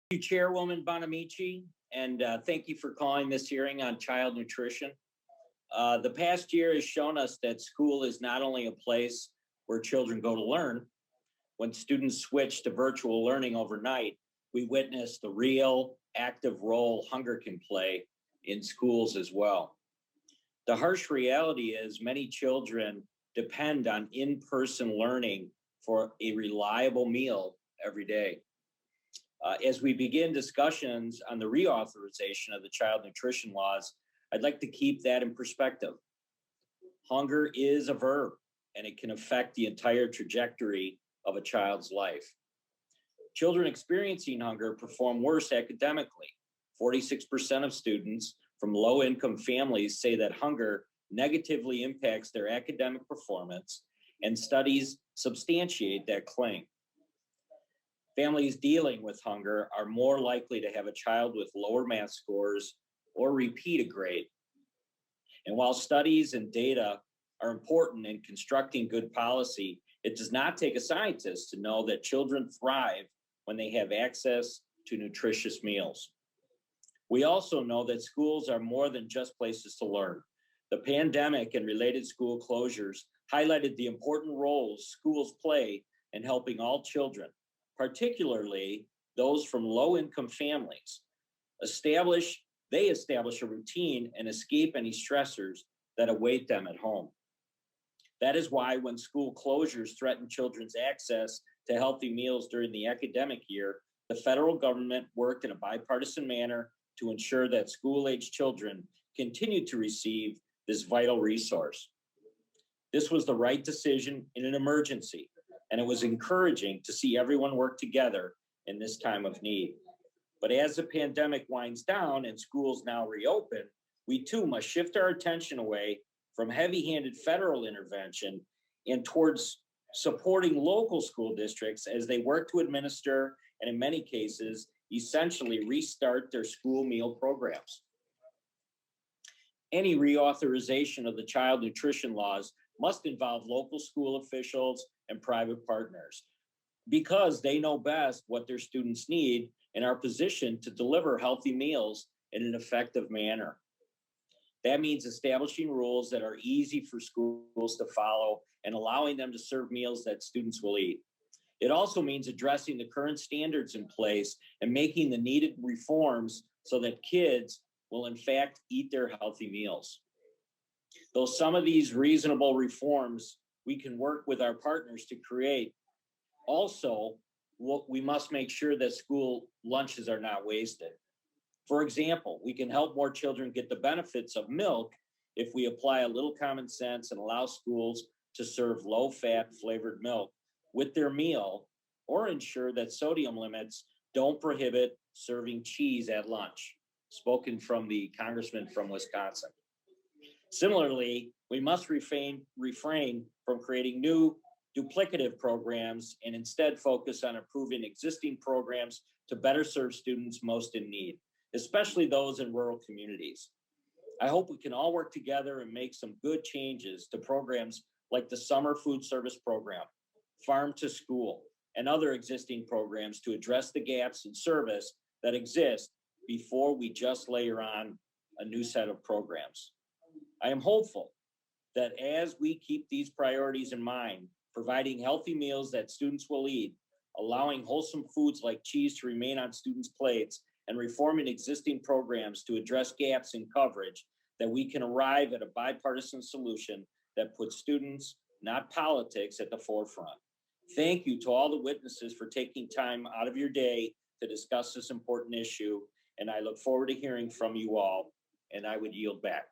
Thank you, Chairwoman Bonamici, and thank you for calling this hearing on child nutrition. The past year has shown us that school is not only a place where children go to learn. When students switch to virtual learning overnight, we witnessed the real active role hunger can play in schools as well. The harsh reality is many children depend on in-person learning for a reliable meal every day. As we begin discussions on the reauthorization of the child nutrition laws, I'd like to keep that in perspective. Hunger is a verb, and it can affect the entire trajectory of a child's life. Children experiencing hunger perform worse academically. 46% of students from low-income families say that hunger negatively impacts their academic performance, and studies substantiate that claim. Families dealing with hunger are more likely to have a child with lower math scores or repeat a grade. And while studies and data are important in constructing good policy, it does not take a scientist to know that children thrive when they have access to nutritious meals. We also know that schools are more than just places to learn. The pandemic and related school closures highlighted the important roles schools play in helping all children, particularly those from low-income families, establish a routine and escape any stressors that await them at home. That is why when school closures threaten children's access to healthy meals during the academic year, the federal government worked in a bipartisan manner to ensure that school-age children continued to receive this vital resource. This was the right decision in an emergency, and it was encouraging to see everyone work together in this time of need. But as the pandemic winds down and schools now reopen, we too must shift our attention away from heavy-handed federal intervention and towards supporting local school districts as they work to administer and, in many cases, essentially restart their school meal programs. Any reauthorization of the child nutrition laws must involve local school officials and private partners because they know best what their students need and are positioned to deliver healthy meals in an effective manner. That means establishing rules that are easy for schools to follow and allowing them to serve meals that students will eat. It also means addressing the current standards in place and making the needed reforms so that kids will in fact eat their healthy meals. Though some of these reasonable reforms we can work with our partners to create, also we must make sure that school lunches are not wasted. For example, we can help more children get the benefits of milk if we apply a little common sense and allow schools to serve low-fat flavored milk with their meal, or ensure that sodium limits don't prohibit serving cheese at lunch. Spoken from the congressman from Wisconsin. Similarly, we must refrain from creating new duplicative programs and instead focus on improving existing programs to better serve students most in need, especially those in rural communities. I hope we can all work together and make some good changes to programs like the Summer Food Service Program, Farm to School, and other existing programs to address the gaps in service that exist before we just layer on a new set of programs. I am hopeful that as we keep these priorities in mind, providing healthy meals that students will eat, allowing wholesome foods like cheese to remain on students' plates, and reforming existing programs to address gaps in coverage, that we can arrive at a bipartisan solution that puts students, not politics, at the forefront. Thank you to all the witnesses for taking time out of your day to discuss this important issue, and I look forward to hearing from you all, and I would yield back.